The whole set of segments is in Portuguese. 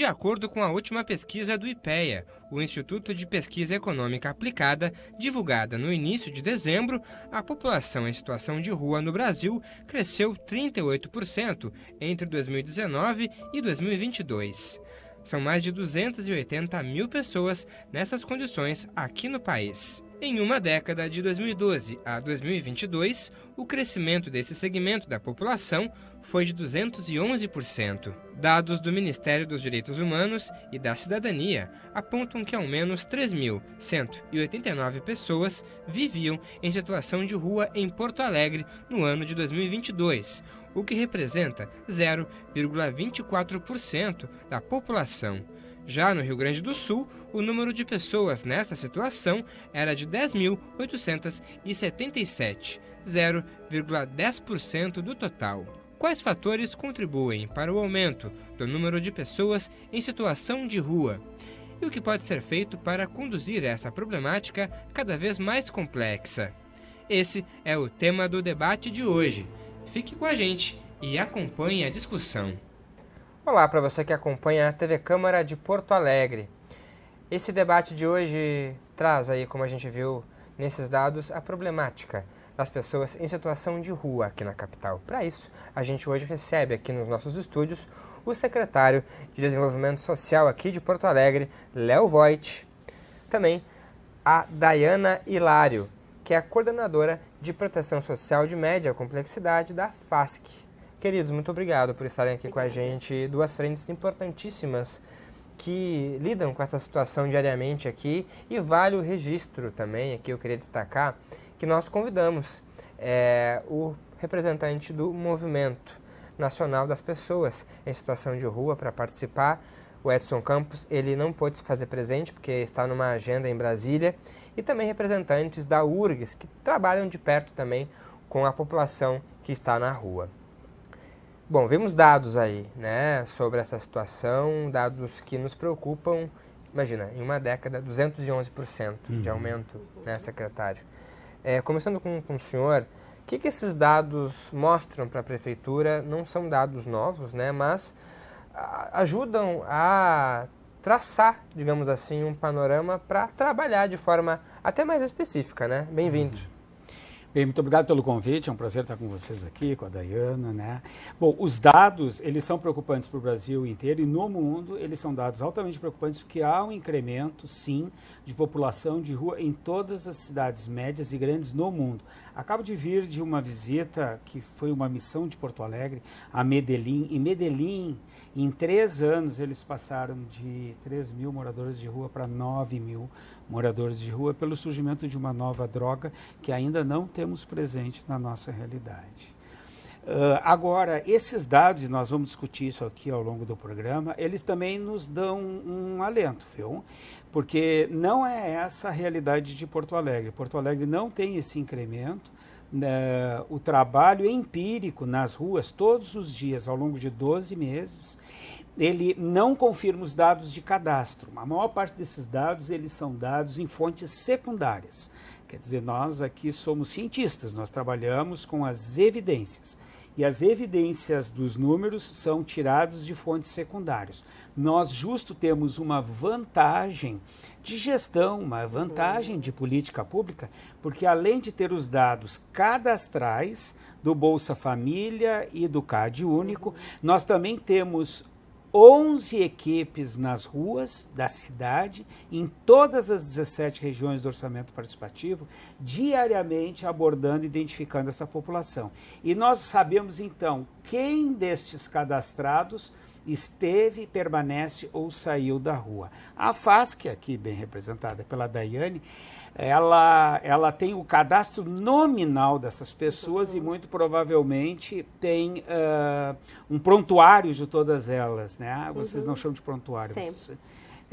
De acordo com a última pesquisa do IPEA, o Instituto de Pesquisa Econômica Aplicada, divulgada no início de dezembro, a população em situação de rua no Brasil cresceu 38% entre 2019 e 2022. São mais de 280 mil pessoas nessas condições aqui no país. Em uma década, de 2012 a 2022, o crescimento desse segmento da população foi de 211%. Dados do Ministério dos Direitos Humanos e da Cidadania apontam que ao menos 3.189 pessoas viviam em situação de rua em Porto Alegre no ano de 2022, o que representa 0,24% da população. Já no Rio Grande do Sul, o número de pessoas nessa situação era de 10.877, 0,10% do total. Quais fatores contribuem para o aumento do número de pessoas em situação de rua? E o que pode ser feito para conduzir essa problemática cada vez mais complexa? Esse é o tema do debate de hoje. Fique com a gente e acompanhe a discussão. Olá para você que acompanha a TV Câmara de Porto Alegre. Esse debate de hoje traz aí, como a gente viu nesses dados, a problemática das pessoas em situação de rua aqui na capital. Para isso, a gente hoje recebe aqui nos nossos estúdios o secretário de Desenvolvimento Social aqui de Porto Alegre, Léo Voit, também a Dayana Hilário, que é a coordenadora de Proteção Social de Média Complexidade da FASC. Queridos, muito obrigado por estarem aqui com a gente. Duas frentes importantíssimas que lidam com essa situação diariamente aqui, e vale o registro também, aqui eu queria destacar, que nós convidamos o representante do Movimento Nacional das Pessoas em Situação de Rua para participar, o Edson Campos. Ele não pôde se fazer presente porque está numa agenda em Brasília, e também representantes da URGS, que trabalham de perto também com a população que está na rua. Bom, vimos dados aí, né, sobre essa situação, dados que nos preocupam. Imagina, em uma década, 211% de aumento, né, secretário? Começando com o senhor, o que esses dados mostram para a Prefeitura? Não são dados novos, né, mas ajudam a traçar, digamos assim, um panorama para trabalhar de forma até mais específica, né? Bem-vindo. Bem, muito obrigado pelo convite, é um prazer estar com vocês aqui, com a Dayana, né? Bom, os dados, eles são preocupantes para o Brasil inteiro e no mundo eles são dados altamente preocupantes porque há um incremento, sim, de população de rua em todas as cidades médias e grandes no mundo. Acabo de vir de uma visita que foi uma missão de Porto Alegre a Medellín. Em Medellín, em 3 anos, eles passaram de 3 mil moradores de rua para 9 mil moradores de rua pelo surgimento de uma nova droga que ainda não temos presente na nossa realidade. Agora, esses dados, e nós vamos discutir isso aqui ao longo do programa, eles também nos dão um alento, viu? Porque não é essa a realidade de Porto Alegre. Porto Alegre não tem esse incremento. O trabalho empírico nas ruas todos os dias, ao longo de 12 meses, ele não confirma os dados de cadastro. A maior parte desses dados, eles são dados em fontes secundárias. Quer dizer, nós aqui somos cientistas, nós trabalhamos com as evidências. E as evidências dos números são tirados de fontes secundárias. Nós justo temos uma vantagem de gestão, uma vantagem de política pública, porque além de ter os dados cadastrais do Bolsa Família e do CAD Único, nós também temos 11 equipes nas ruas da cidade, em todas as 17 regiões do orçamento participativo, diariamente abordando e identificando essa população. E nós sabemos, então, quem destes cadastrados esteve, permanece ou saiu da rua. A FASC, aqui bem representada pela Daiane, ela tem o cadastro nominal dessas pessoas e muito provavelmente tem um prontuário de todas elas, né? Vocês não chamam de prontuário.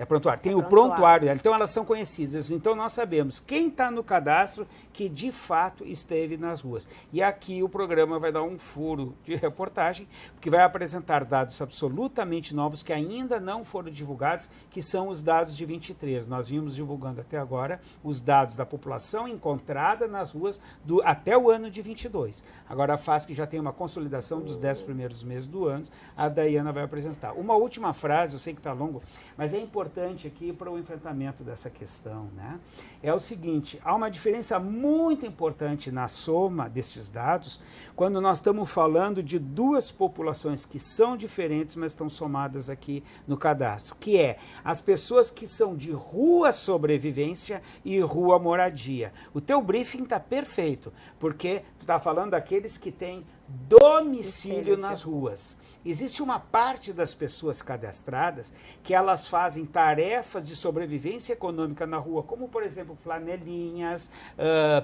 É prontuário. Tem o prontuário dela. Então, elas são conhecidas. Então, nós sabemos quem está no cadastro que, de fato, esteve nas ruas. E aqui o programa vai dar um furo de reportagem, porque vai apresentar dados absolutamente novos que ainda não foram divulgados, que são os dados de 23. Nós vimos divulgando até agora os dados da população encontrada nas ruas até o ano de 22. Agora, a FASC já tem uma consolidação dos 10 primeiros meses do ano. A Daiana vai apresentar. Uma última frase, eu sei que está longo, mas é importante aqui para o enfrentamento dessa questão, né? É o seguinte, há uma diferença muito importante na soma destes dados quando nós estamos falando de duas populações que são diferentes, mas estão somadas aqui no cadastro, que é as pessoas que são de rua sobrevivência e rua moradia. O teu briefing está perfeito, porque tu está falando daqueles que têm domicílio nas ruas. Existe uma parte das pessoas cadastradas que elas fazem tarefas de sobrevivência econômica na rua, como, por exemplo, flanelinhas,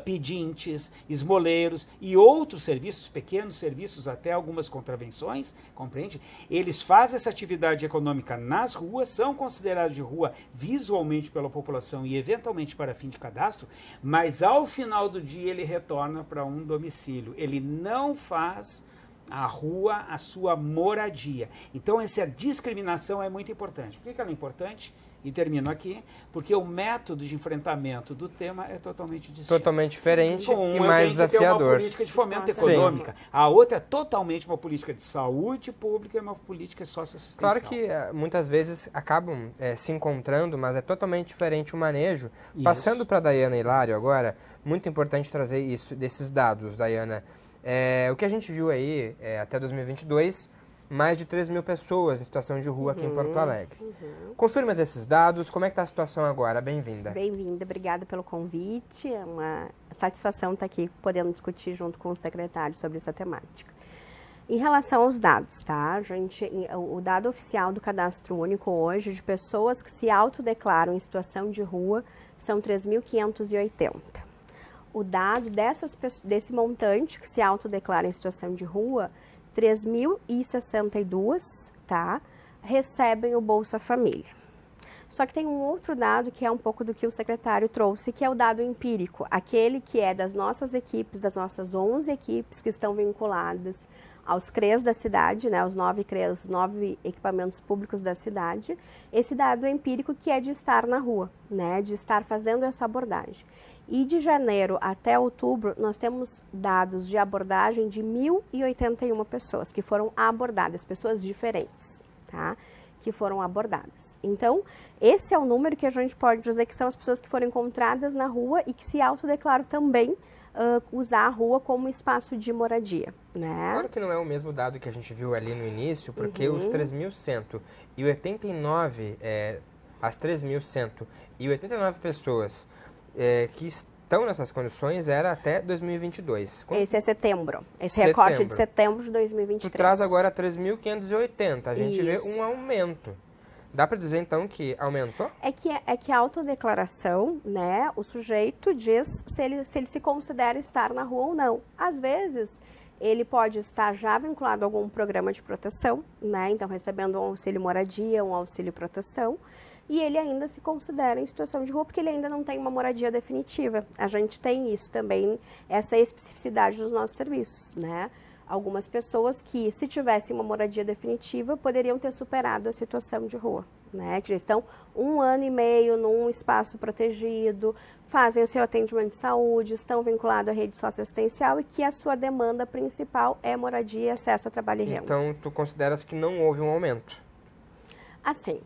pedintes, esmoleiros e outros serviços, pequenos serviços, até algumas contravenções, compreende? Eles fazem essa atividade econômica nas ruas, são considerados de rua visualmente pela população e eventualmente para fim de cadastro, mas ao final do dia ele retorna para um domicílio. Ele não faz a rua a sua moradia. Então, essa discriminação é muito importante. Por que ela é importante? E termino aqui, porque o método de enfrentamento do tema é totalmente distinto. Totalmente diferente e mais desafiador. Tem uma política de fomento econômica. A outra é totalmente uma política de saúde pública e uma política socioassistencial. Claro que muitas vezes acabam se encontrando, mas é totalmente diferente o manejo. Isso. Passando para a Daiana Hilário agora, muito importante trazer isso desses dados, Daiana. O que a gente viu aí, até 2022, mais de 3 mil pessoas em situação de rua aqui em Porto Alegre. Confirma esses dados, como é que está a situação agora? Bem-vinda. Bem-vinda, obrigada pelo convite. É uma satisfação estar aqui podendo discutir junto com o secretário sobre essa temática. Em relação aos dados, tá? O dado oficial do Cadastro Único hoje de pessoas que se autodeclaram em situação de rua são 3.580. O dado desse montante que se autodeclara em situação de rua, 3.062, tá, recebem o Bolsa Família. Só que tem um outro dado que é um pouco do que o secretário trouxe, que é o dado empírico, aquele que é das nossas equipes, das nossas 11 equipes que estão vinculadas aos CREs da cidade, né, os 9 CREs, os 9 equipamentos públicos da cidade, esse dado empírico que é de estar na rua, né, de estar fazendo essa abordagem. E de janeiro até outubro, nós temos dados de abordagem de 1.081 pessoas que foram abordadas, pessoas diferentes, tá? Que foram abordadas. Então, esse é o número que a gente pode dizer que são as pessoas que foram encontradas na rua e que se autodeclaram também usar a rua como espaço de moradia, né? Claro que não é o mesmo dado que a gente viu ali no início, porque os 3.189, as 3.189 pessoas que estão nessas condições era até 2022. Esse é setembro. Esse recorte de setembro de 2023. Tu traz agora 3.580. A gente vê um aumento. Dá para dizer, então, que aumentou? É que a autodeclaração, né, o sujeito diz se ele se considera estar na rua ou não. Às vezes, ele pode estar já vinculado a algum programa de proteção, né, então recebendo um auxílio moradia, um auxílio proteção, e ele ainda se considera em situação de rua porque ele ainda não tem uma moradia definitiva. A gente tem isso também, essa especificidade dos nossos serviços, né? Algumas pessoas que, se tivessem uma moradia definitiva, poderiam ter superado a situação de rua, né? Que já estão 1 ano e meio num espaço protegido, fazem o seu atendimento de saúde, estão vinculados à rede socioassistencial e que a sua demanda principal é moradia e acesso a trabalho e renda. Então, tu consideras que não houve um aumento? Assim,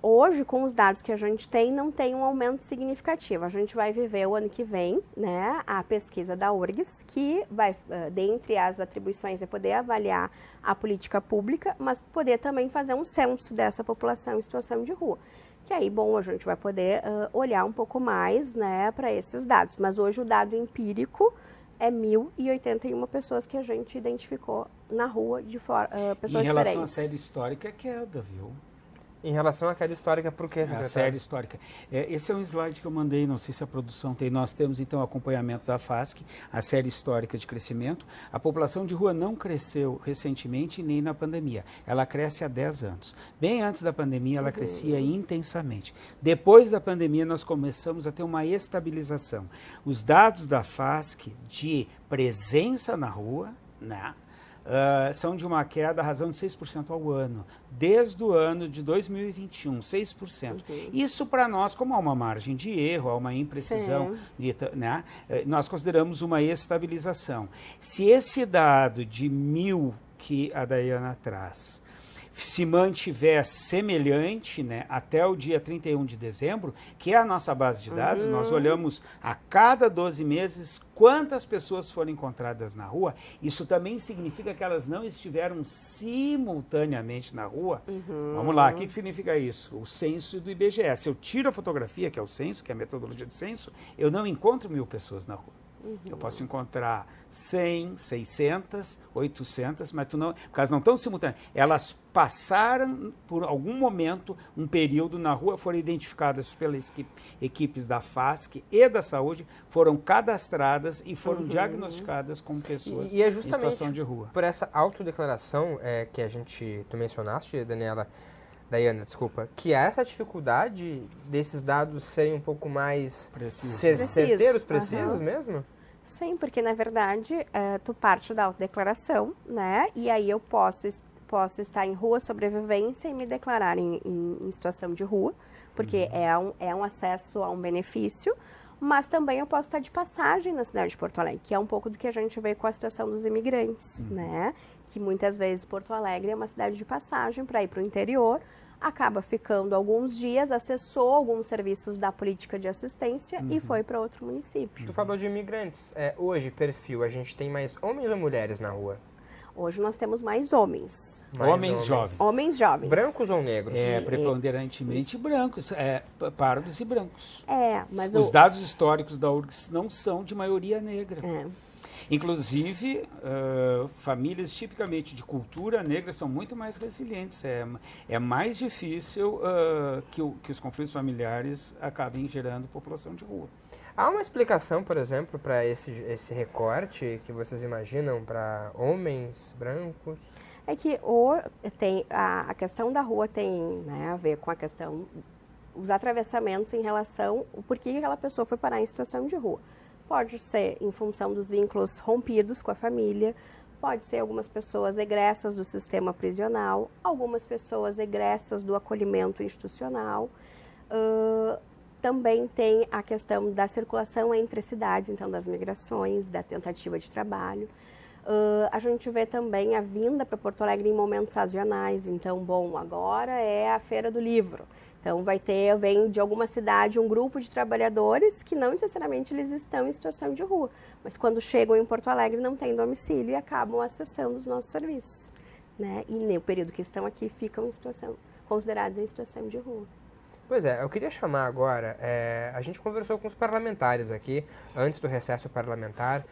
hoje, com os dados que a gente tem, não tem um aumento significativo. A gente vai viver o ano que vem, né, a pesquisa da URGS, que vai, dentre as atribuições, é poder avaliar a política pública, mas poder também fazer um censo dessa população em situação de rua. Que aí, bom, a gente vai poder olhar um pouco mais, né, para esses dados. Mas hoje o dado empírico é 1.081 pessoas que a gente identificou na rua, pessoas diferentes. Em relação à série histórica, é queda, viu? Em relação à queda histórica, por que, secretário? A série histórica. Esse é um slide que eu mandei, não sei se a produção tem. Nós temos, então, acompanhamento da FASC, a série histórica de crescimento. A população de rua não cresceu recentemente nem na pandemia. Ela cresce há 10 anos. Bem antes da pandemia, ela crescia intensamente. Depois da pandemia, nós começamos a ter uma estabilização. Os dados da FASC de presença na rua, né? São de uma queda à razão de 6% ao ano, desde o ano de 2021, 6%. Isso para nós, como há uma margem de erro, há uma imprecisão, né, nós consideramos uma estabilização. Se esse dado de 1.000 que a Daiana traz se mantiver semelhante, né, até o dia 31 de dezembro, que é a nossa base de dados, nós olhamos a cada 12 meses quantas pessoas foram encontradas na rua. Isso também significa que elas não estiveram simultaneamente na rua. Vamos lá, o que significa isso? O censo do IBGE. Se eu tiro a fotografia, que é o censo, que é a metodologia do censo, eu não encontro 1.000 pessoas na rua. Eu posso encontrar 100, 600, 800, mas porque elas não estão simultâneas. Elas passaram por algum momento, um período na rua, foram identificadas pelas equipes da FASC e da saúde, foram cadastradas e foram diagnosticadas como pessoas e é em justamente situação de rua. por essa autodeclaração que tu mencionaste, Daiana, que há essa dificuldade desses dados serem um pouco mais certeiros, precisos mesmo? Sim, porque na verdade tu parte da autodeclaração, né? E aí eu posso estar em rua sobrevivência e me declarar em situação de rua, porque é um acesso a um benefício, mas também eu posso estar de passagem na cidade de Porto Alegre, que é um pouco do que a gente vê com a situação dos imigrantes, né? Que muitas vezes Porto Alegre é uma cidade de passagem para ir para o interior, acaba ficando alguns dias, acessou alguns serviços da política de assistência e foi para outro município. Tu falou de imigrantes. Hoje, perfil, a gente tem mais homens ou mulheres na rua? Hoje nós temos mais homens. Homens jovens. Homens jovens. Brancos ou negros? Preponderantemente brancos, pardos e brancos. Mas os dados históricos da URGS não são de maioria negra. Inclusive, famílias tipicamente de cultura negra são muito mais resilientes. É mais difícil que os conflitos familiares acabem gerando população de rua. Há uma explicação, por exemplo, para esse recorte que vocês imaginam para homens brancos? É que a questão da rua tem, né, a ver com a questão, os atravessamentos em relação ao porquê aquela pessoa foi parar em situação de rua. Pode ser em função dos vínculos rompidos com a família, pode ser algumas pessoas egressas do sistema prisional, algumas pessoas egressas do acolhimento institucional. Também tem a questão da circulação entre cidades, então das migrações, da tentativa de trabalho. A gente vê também a vinda para Porto Alegre em momentos sazonais. Então, agora é a Feira do Livro. Então, vem de alguma cidade um grupo de trabalhadores que não necessariamente eles estão em situação de rua, mas quando chegam em Porto Alegre não têm domicílio e acabam acessando os nossos serviços, né? E no período que estão aqui ficam considerados em situação de rua. Pois é, eu queria chamar agora, a gente conversou com os parlamentares aqui, antes do recesso parlamentar,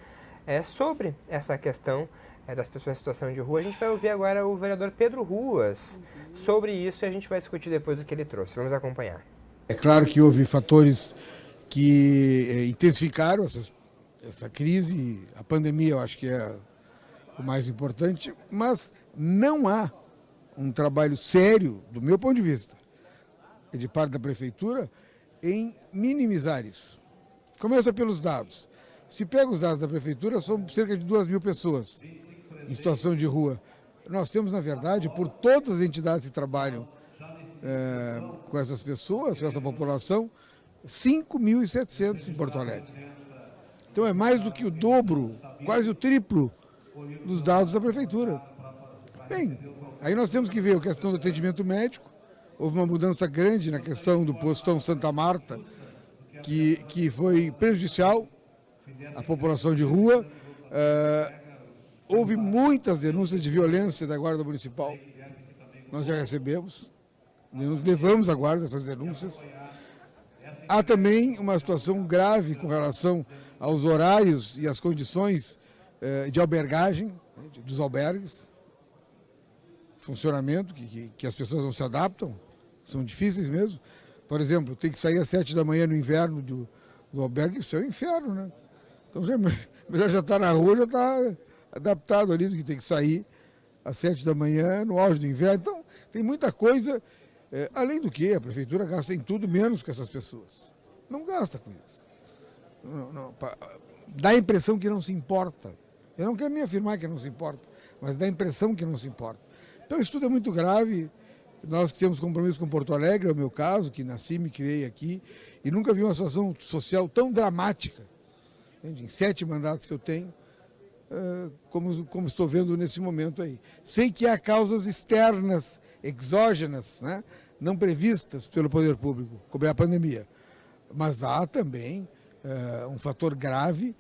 sobre essa questão das pessoas em situação de rua. A gente vai ouvir agora o vereador Pedro Ruas sobre isso e a gente vai discutir depois o que ele trouxe. Vamos acompanhar. É claro que houve fatores que intensificaram essa crise, a pandemia eu acho que é o mais importante, mas não há um trabalho sério, do meu ponto de vista, de parte da Prefeitura, em minimizar isso. Começa pelos dados. Se pega os dados da Prefeitura, são cerca de 2.000 pessoas em situação de rua. Nós temos, na verdade, por todas as entidades que trabalham com essas pessoas, com essa população, 5.700 em Porto Alegre. Então é mais do que o dobro, quase o triplo dos dados da Prefeitura. Bem, aí nós temos que ver a questão do atendimento médico. Houve uma mudança grande na questão do postão Santa Marta, que foi prejudicial à população de rua. Houve muitas denúncias de violência da Guarda Municipal. Nós já recebemos, levamos a guarda essas denúncias. Há também uma situação grave com relação aos horários e às condições de albergagem, dos albergues, funcionamento, que as pessoas não se adaptam, são difíceis mesmo. Por exemplo, tem que sair às 7 da manhã no inverno do albergue, isso é um inferno, né? Então melhor já estar na rua, já está adaptado ali do que tem que sair às 7 da manhã, no auge do inverno. Então, tem muita coisa, além do que a prefeitura gasta em tudo menos com essas pessoas. Não gasta com isso. Dá a impressão que não se importa. Eu não quero nem afirmar que não se importa, mas dá a impressão que não se importa. Então, isso tudo é muito grave. Nós que temos compromisso com Porto Alegre, é o meu caso, que nasci, me criei aqui, e nunca vi uma situação social tão dramática, entende? Em 7 mandatos que eu tenho, como estou vendo nesse momento aí. Sei que há causas externas, exógenas, né, não previstas pelo poder público, como é a pandemia, mas há também um fator grave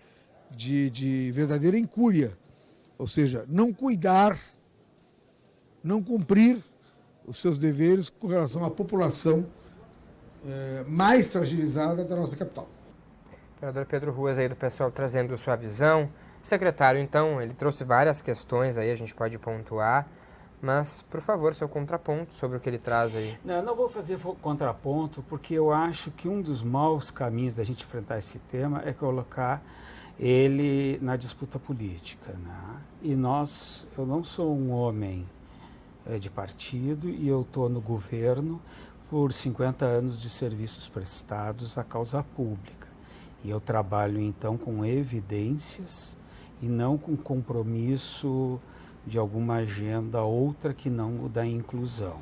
de verdadeira incúria, ou seja, não cuidar, não cumprir os seus deveres com relação à população mais fragilizada da nossa capital. Vereador Pedro Ruas aí do pessoal trazendo sua visão. Secretário, então, ele trouxe várias questões aí, a gente pode pontuar, mas, por favor, seu contraponto sobre o que ele traz aí. Não vou fazer contraponto, porque eu acho que um dos maus caminhos da gente enfrentar esse tema é colocar ele na disputa política, né? E eu não sou um homem de partido e eu estou no governo por 50 anos de serviços prestados à causa pública. E eu trabalho, então, com evidências e não com compromisso de alguma agenda outra que não o da inclusão.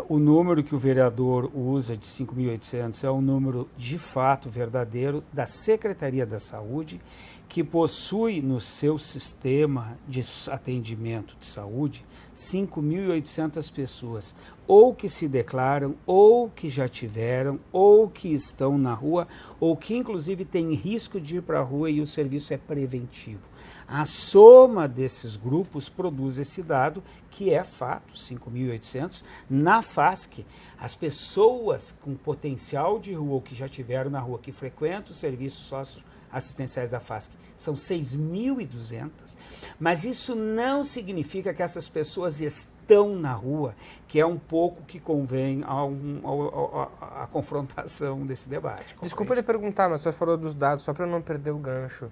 O número que o vereador usa de 5.800 é um número de fato verdadeiro da Secretaria da Saúde, que possui no seu sistema de atendimento de saúde 5.800 pessoas, ou que se declaram, ou que já tiveram, ou que estão na rua, ou que inclusive têm risco de ir para a rua e o serviço é preventivo. A soma desses grupos produz esse dado, que é fato, 5.800, na FASC. As pessoas com potencial de rua ou que já tiveram na rua, que frequentam os serviços socioassistenciais da FASC, são 6.200, mas isso não significa que essas pessoas estão na rua, que é um pouco que convém a confrontação desse debate. Desculpa lhe perguntar, mas você falou dos dados, só para não perder o gancho.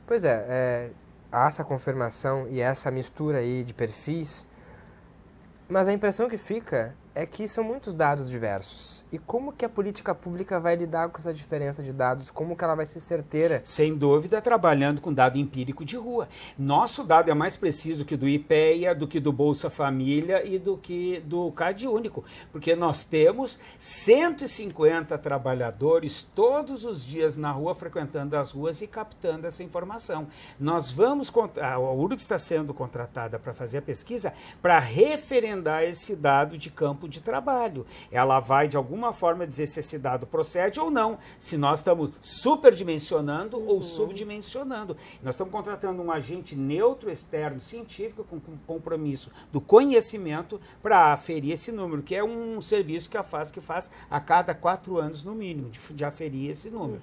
Pois há essa confirmação e essa mistura aí de perfis, mas a impressão que fica é que são muitos dados diversos. E como que a política pública vai lidar com essa diferença de dados? Como que ela vai ser certeira? Sem dúvida, trabalhando com dado empírico de rua. Nosso dado é mais preciso que do IPEA, do que do Bolsa Família e do que do CadÚnico, porque nós temos 150 trabalhadores todos os dias na rua, frequentando as ruas e captando essa informação. Nós vamos, a URGS está sendo contratada para fazer a pesquisa para referendar esse dado de campo de trabalho. Ela vai, de alguma forma, dizer se esse dado procede ou não, se nós estamos superdimensionando ou subdimensionando. Nós estamos contratando um agente neutro, externo, científico, com compromisso do conhecimento para aferir esse número, que é um serviço que a FASC faz a cada 4 anos, no mínimo, de aferir esse número.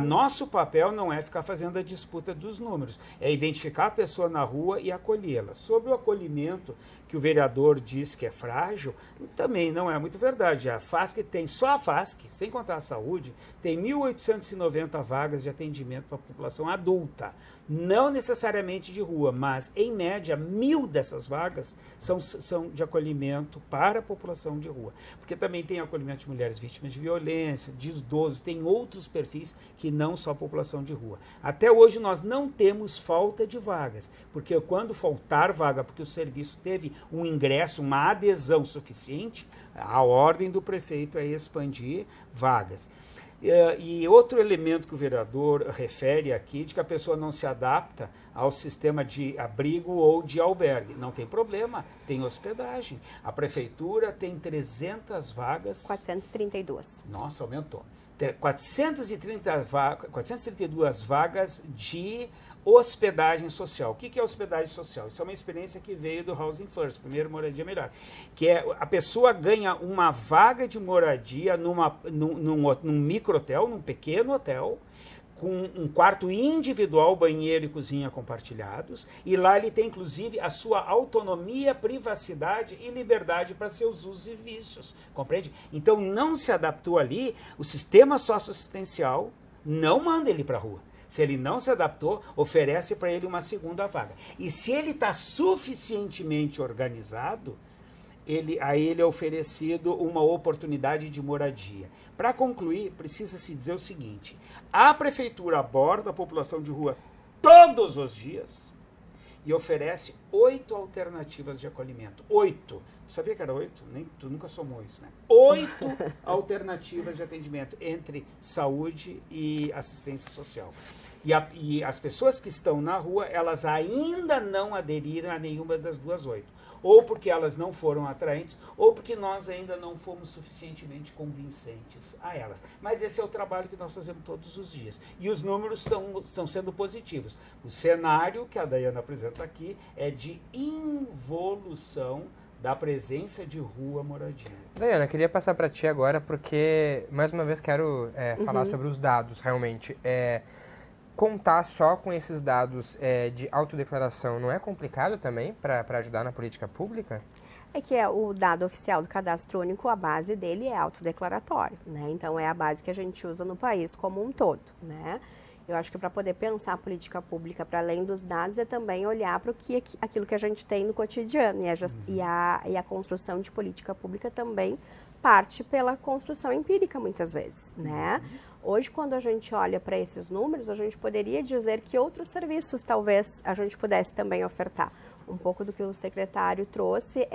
Nosso papel não é ficar fazendo a disputa dos números, é identificar a pessoa na rua e acolhê-la. Sobre o acolhimento, que o vereador diz que é frágil, também não é muito verdade. A FASC tem, só a FASC, sem contar a saúde, tem 1.890 vagas de atendimento para a população adulta. Não necessariamente de rua, mas, em média, 1.000 dessas vagas são de acolhimento para a população de rua. Porque também tem acolhimento de mulheres vítimas de violência, de idosos, tem outros perfis que não só a população de rua. Até hoje nós não temos falta de vagas, porque quando faltar vaga, porque o serviço teve um ingresso, uma adesão suficiente, a ordem do prefeito é expandir vagas. E outro elemento que o vereador refere aqui, de que a pessoa não se adapta ao sistema de abrigo ou de albergue. Não tem problema, tem hospedagem. A prefeitura tem 300 vagas. 432. Nossa, aumentou. 432 vagas de hospedagem social. O que é hospedagem social? Isso é uma experiência que veio do Housing First, primeiro moradia melhor, que é a pessoa ganha uma vaga de moradia num micro-hotel, num pequeno hotel, com um quarto individual, banheiro e cozinha compartilhados, e lá ele tem inclusive a sua autonomia, privacidade e liberdade para seus usos e vícios, compreende? Então não se adaptou ali, o sistema socioassistencial não manda ele para a rua. Se ele não se adaptou, oferece para ele uma segunda vaga. E se ele está suficientemente organizado, aí ele é oferecido uma oportunidade de moradia. Para concluir, precisa-se dizer o seguinte: a prefeitura aborda a população de rua todos os dias e oferece 8 alternativas de acolhimento. 8. Tu sabia que era 8? Tu nunca somou isso, né? 8 alternativas de atendimento entre saúde e assistência social. E as pessoas que estão na rua, elas ainda não aderiram a nenhuma das duas 8. Ou porque elas não foram atraentes, ou porque nós ainda não fomos suficientemente convincentes a elas. Mas esse é o trabalho que nós fazemos todos os dias. E os números estão sendo positivos. O cenário que a Daiana apresenta aqui é de involução da presença de rua moradia. Daiana, queria passar para ti agora, porque, mais uma vez, quero falar sobre os dados, realmente. Contar só com esses dados de autodeclaração não é complicado também para ajudar na política pública? É que o dado oficial do cadastro único, a base dele é autodeclaratório, né? Então é a base que a gente usa no país como um todo, né? Eu acho que para poder pensar a política pública para além dos dados é também olhar para aquilo que a gente tem no cotidiano e a construção de política pública também parte pela construção empírica muitas vezes, né? Hoje, quando a gente olha para esses números, a gente poderia dizer que outros serviços talvez a gente pudesse também ofertar. Um pouco do que o secretário trouxe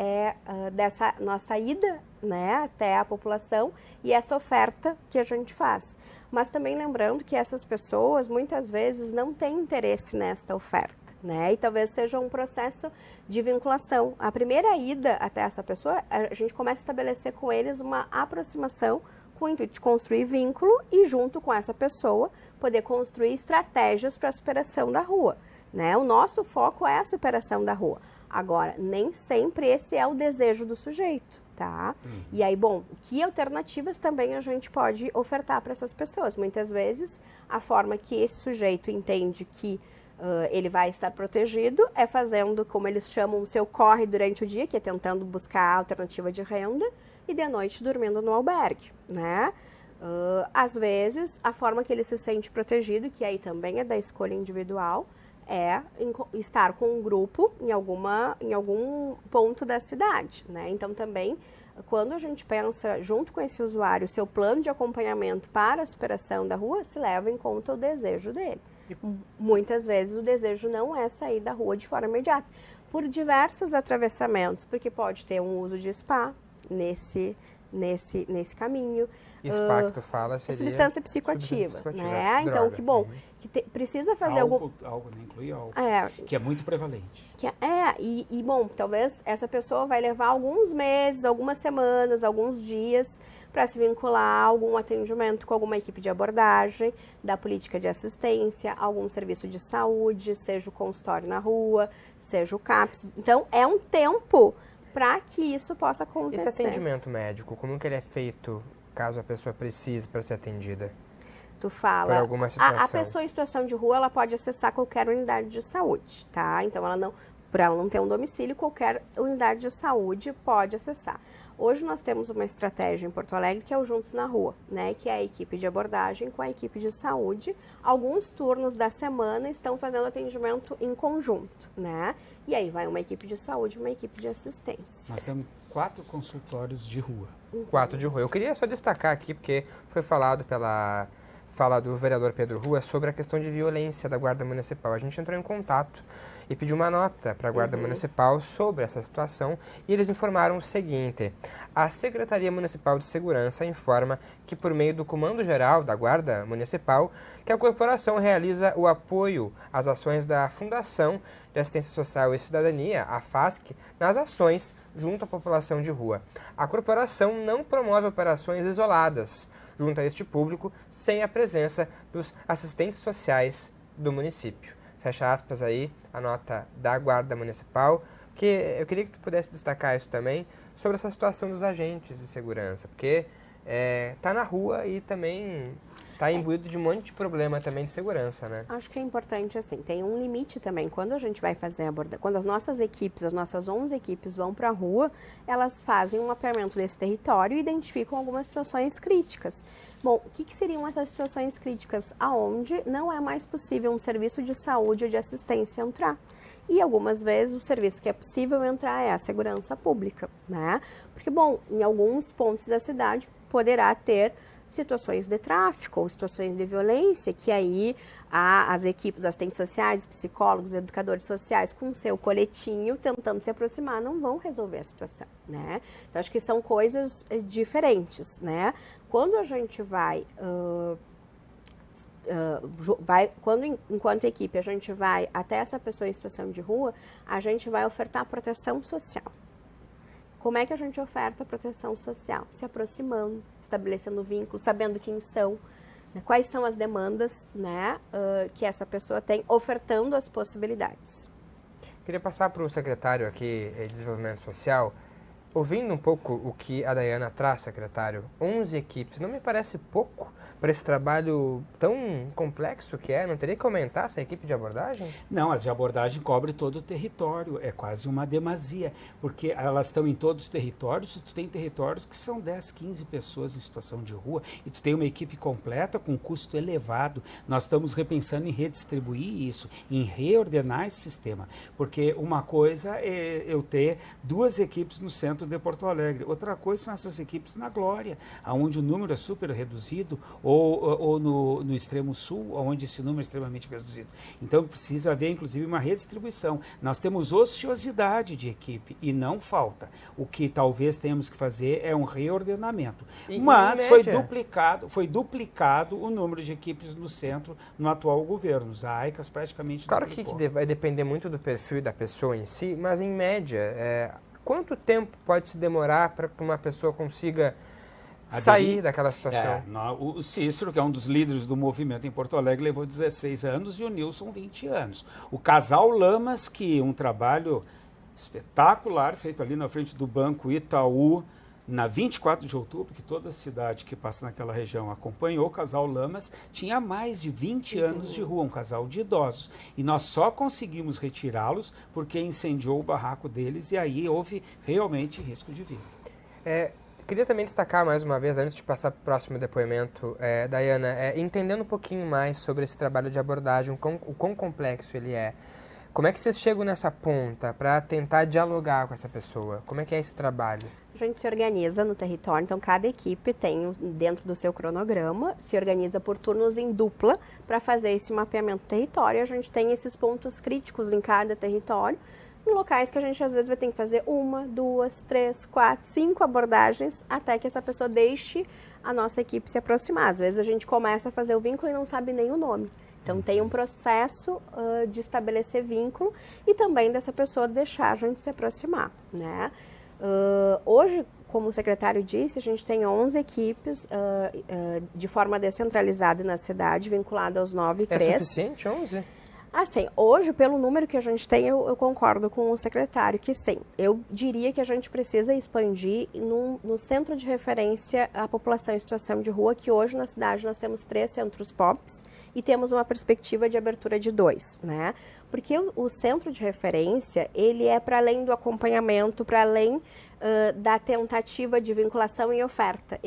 dessa nossa ida, né, até a população e essa oferta que a gente faz. Mas também lembrando que essas pessoas muitas vezes não têm interesse nesta oferta, né? E talvez seja um processo de vinculação. A primeira ida até essa pessoa, a gente começa a estabelecer com eles uma aproximação com o intuito de construir vínculo e, junto com essa pessoa, poder construir estratégias para a superação da rua, né? O nosso foco é a superação da rua. Agora, nem sempre esse é o desejo do sujeito, tá? E aí, bom, que alternativas também a gente pode ofertar para essas pessoas? Muitas vezes, a forma que esse sujeito entende que ele vai estar protegido é fazendo, como eles chamam, o seu corre durante o dia, que é tentando buscar alternativa de renda, e de noite dormindo no albergue, né? Às vezes, a forma que ele se sente protegido, que aí também é da escolha individual, é estar com um grupo em algum ponto da cidade, né? Então, também, quando a gente pensa, junto com esse usuário, o seu plano de acompanhamento para a superação da rua, se leva em conta o desejo dele. Muitas vezes, o desejo não é sair da rua de forma imediata, por diversos atravessamentos, porque pode ter um uso de spa nesse caminho. Spa que tu fala seria substância psicoativa, né? Então, que bom, precisa fazer algo não inclui álcool, que é muito prevalente. Bom, talvez essa pessoa vai levar alguns meses, algumas semanas, alguns dias para se vincular a algum atendimento com alguma equipe de abordagem, da política de assistência, algum serviço de saúde, seja o consultório na rua, seja o CAPS. Então, é um tempo para que isso possa acontecer. Esse atendimento médico, como que ele é feito caso a pessoa precise para ser atendida? Tu fala, por alguma situação. A pessoa em situação de rua, ela pode acessar qualquer unidade de saúde, tá? Então, por ela não ter um domicílio, qualquer unidade de saúde pode acessar. Hoje nós temos uma estratégia em Porto Alegre que é o Juntos na Rua, né? Que é a equipe de abordagem com a equipe de saúde. Alguns turnos da semana estão fazendo atendimento em conjunto, né? E aí vai uma equipe de saúde e uma equipe de assistência. Nós temos 4 consultórios de rua. 4 de rua. Eu queria só destacar aqui, porque foi falado pela fala do vereador Pedro Rua sobre a questão de violência da Guarda Municipal. A gente entrou em contato e pediu uma nota para a Guarda Municipal sobre essa situação e eles informaram o seguinte: a Secretaria Municipal de Segurança informa que, por meio do Comando Geral da Guarda Municipal, que a corporação realiza o apoio às ações da Fundação de Assistência Social e Cidadania, a FASC, nas ações junto à população de rua. A corporação não promove operações isoladas junto a este público sem a presença dos assistentes sociais do município. Fecha aspas aí, a nota da Guarda Municipal, que eu queria que tu pudesse destacar isso também, sobre essa situação dos agentes de segurança, porque tá na rua e também está imbuído de um monte de problema também de segurança, né? Acho que é importante, assim, tem um limite também. Quando a gente vai fazer quando as nossas equipes, as nossas 11 equipes vão para a rua, elas fazem um mapeamento desse território e identificam algumas situações críticas. Bom, o que seriam essas situações críticas? Aonde não é mais possível um serviço de saúde ou de assistência entrar. E algumas vezes o serviço que é possível entrar é a segurança pública, né? Porque, bom, em alguns pontos da cidade poderá ter situações de tráfico ou situações de violência, que aí as equipes, assistentes sociais, psicólogos, educadores sociais, com o seu coletinho, tentando se aproximar, não vão resolver a situação, né? Então, acho que são coisas diferentes, né? Quando a gente enquanto equipe, a gente vai até essa pessoa em situação de rua, a gente vai ofertar proteção social. Como é que a gente oferta proteção social? Se aproximando, estabelecendo vínculos, sabendo quem são, né, quais são as demandas, né, que essa pessoa tem, ofertando as possibilidades. Queria passar para o secretário aqui de Desenvolvimento Social, ouvindo um pouco o que a Dayana traz, secretário. 11 equipes, não me parece pouco para esse trabalho tão complexo que é? Não teria que aumentar essa equipe de abordagem? Não, as de abordagem cobrem todo o território, é quase uma demasia, porque elas estão em todos os territórios, e tu tem territórios que são 10, 15 pessoas em situação de rua, e tu tem uma equipe completa com custo elevado. Nós estamos repensando em redistribuir isso, em reordenar esse sistema, porque uma coisa é eu ter 2 equipes no centro de Porto Alegre, outra coisa são essas equipes na Glória, onde o número é super reduzido, ou no extremo sul, onde esse número é extremamente reduzido. Então precisa haver, inclusive, uma redistribuição. Nós temos ociosidade de equipe e não falta. O que talvez tenhamos que fazer é um reordenamento. Mas foi duplicado o número de equipes no centro no atual governo. Os AICAS praticamente claro duplicou. Que vai depender muito do perfil da pessoa em si, mas em média, quanto tempo pode se demorar para que uma pessoa consiga sair daquela situação? O Cícero, que é um dos líderes do movimento em Porto Alegre, levou 16 anos e o Nilson 20 anos. O casal Lamas, que um trabalho espetacular feito ali na frente do Banco Itaú, na 24 de outubro, que toda a cidade que passa naquela região acompanhou, o casal Lamas tinha mais de 20 anos de rua, um casal de idosos. E nós só conseguimos retirá-los porque incendiou o barraco deles e aí houve realmente risco de vida. Queria também destacar mais uma vez, antes de passar para o próximo depoimento, Dayana, entendendo um pouquinho mais sobre esse trabalho de abordagem, o quão complexo ele é. Como é que vocês chegam nessa ponta para tentar dialogar com essa pessoa? Como é que é esse trabalho? A gente se organiza no território, então cada equipe tem dentro do seu cronograma, se organiza por turnos em dupla para fazer esse mapeamento do território. A gente tem esses pontos críticos em cada território, em locais que a gente às vezes vai ter que fazer 1, 2, 3, 4, 5 abordagens até que essa pessoa deixe a nossa equipe se aproximar. Às vezes a gente começa a fazer o vínculo e não sabe nem o nome. Então tem um processo de estabelecer vínculo e também dessa pessoa deixar a gente se aproximar, né? Hoje, como o secretário disse, a gente tem 11 equipes de forma descentralizada na cidade, vinculada aos 9 CREs. É suficiente, 11? Assim, hoje, pelo número que a gente tem, eu concordo com o secretário que sim. Eu diria que a gente precisa expandir no centro de referência a população em situação de rua, que hoje na cidade nós temos 3 centros POPs e temos uma perspectiva de abertura de 2, né? Porque o centro de referência, ele é para além do acompanhamento, para além da tentativa de vinculação e oferta.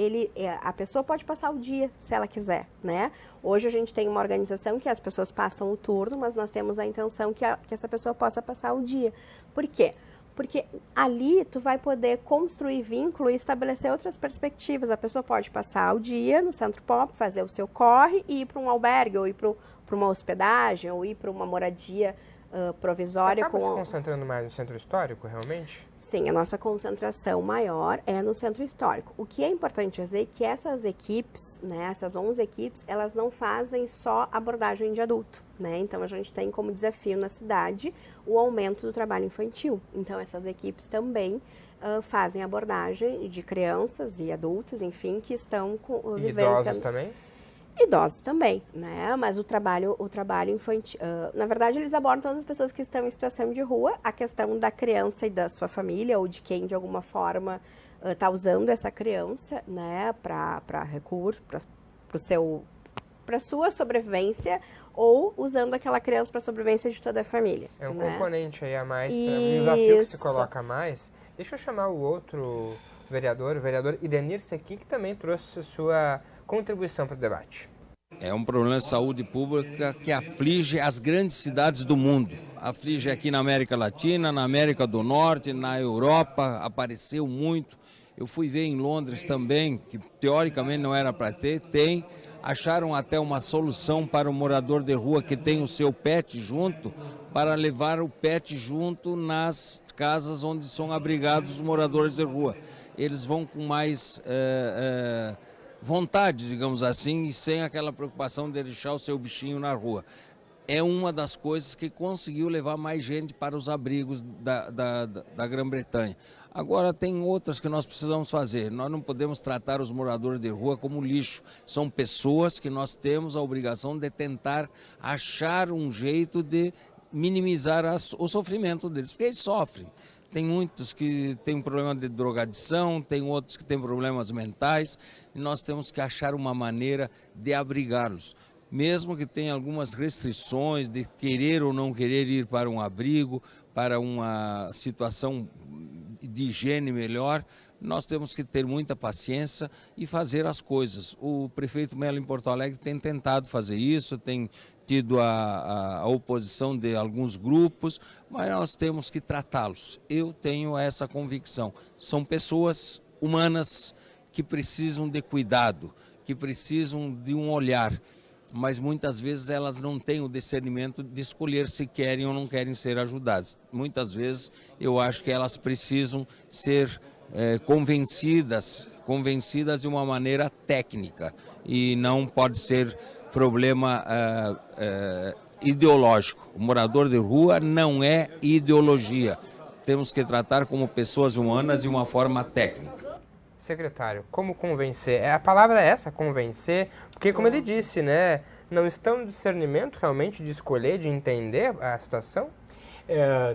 A pessoa pode passar o dia, se ela quiser, né? Hoje a gente tem uma organização que as pessoas passam o turno, mas nós temos a intenção que essa pessoa possa passar o dia. Por quê? Porque ali tu vai poder construir vínculo e estabelecer outras perspectivas. A pessoa pode passar o dia no Centro Pop, fazer o seu corre e ir para um albergue, ou ir para uma hospedagem, ou ir para uma moradia provisória. Você acaba se concentrando mais no centro histórico, realmente? Sim, a nossa concentração maior é no centro histórico. O que é importante dizer é que essas equipes, né, essas 11 equipes, elas não fazem só abordagem de adulto, né? Então, a gente tem como desafio na cidade o aumento do trabalho infantil. Então, essas equipes também fazem abordagem de crianças e adultos, enfim, que estão vivendo... E idosos também? Idosos também, né? Mas o trabalho infantil, na verdade, eles abordam todas as pessoas que estão em situação de rua, a questão da criança e da sua família, ou de quem, de alguma forma, está usando essa criança, né, para recurso, para o seu para sua sobrevivência ou usando aquela criança para sobrevivência de toda a família. É um né? componente aí a mais, um desafio que se Isso. coloca a mais. Deixa eu chamar o outro vereador, o vereador Idenir Sequi, que também trouxe sua contribuição para o debate. É um problema de saúde pública que aflige as grandes cidades do mundo. Aflige aqui na América Latina, na América do Norte, na Europa, apareceu muito. Eu fui ver em Londres também, que teoricamente não era para ter, tem. Acharam até uma solução para o morador de rua que tem o seu pet junto, para levar o pet junto nas casas onde são abrigados os moradores de rua. Eles vão com mais vontade, digamos assim, e sem aquela preocupação de deixar o seu bichinho na rua. É uma das coisas que conseguiu levar mais gente para os abrigos da Grã-Bretanha. Agora tem outras que nós precisamos fazer. Nós não podemos tratar os moradores de rua como lixo. São pessoas que nós temos a obrigação de tentar achar um jeito de minimizar o sofrimento deles, porque eles sofrem. Tem muitos que têm um problema de drogadição, tem outros que têm problemas mentais, e nós temos que achar uma maneira de abrigá-los. Mesmo que tenha algumas restrições de querer ou não querer ir para um abrigo, para uma situação de higiene melhor, nós temos que ter muita paciência e fazer as coisas. O prefeito Melo em Porto Alegre tem tentado fazer isso, tem tido a oposição de alguns grupos, mas nós temos que tratá-los. Eu tenho essa convicção. São pessoas humanas que precisam de cuidado, que precisam de um olhar, mas muitas vezes elas não têm o discernimento de escolher se querem ou não querem ser ajudadas. Muitas vezes eu acho que elas precisam ser convencidas de uma maneira técnica e não pode ser problema ideológico. O morador de rua não é ideologia. Temos que tratar como pessoas humanas de uma forma técnica. Secretário, como convencer? A palavra é essa, convencer, porque como ele disse, né, não estão no discernimento realmente de escolher, de entender a situação?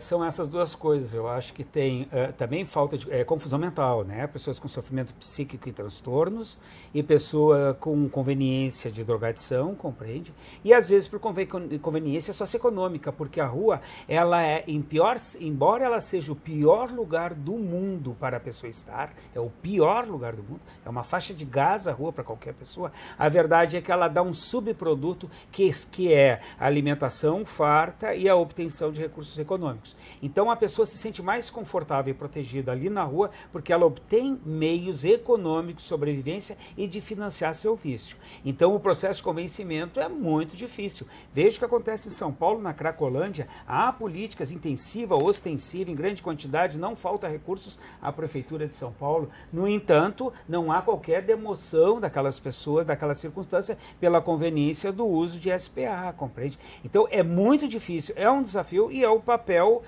São essas duas coisas. Eu acho que tem também falta de confusão mental, né? Pessoas com sofrimento psíquico e transtornos e pessoa com conveniência de drogadição, compreende? E às vezes por conveniência socioeconômica, porque a rua, ela embora ela seja o pior lugar do mundo para a pessoa estar, é o pior lugar do mundo, é uma faixa de gás a rua para qualquer pessoa, a verdade é que ela dá um subproduto que é a alimentação farta e a obtenção de recursos econômicos. Então a pessoa se sente mais confortável e protegida ali na rua porque ela obtém meios econômicos de sobrevivência e de financiar seu vício. Então o processo de convencimento é muito difícil. Veja o que acontece em São Paulo, na Cracolândia, há políticas intensiva, ostensiva, em grande quantidade, não falta recursos à Prefeitura de São Paulo. No entanto, não há qualquer demoção daquelas pessoas, daquela circunstância, pela conveniência do uso de SPA, compreende? Então é muito difícil, é um desafio e é o papel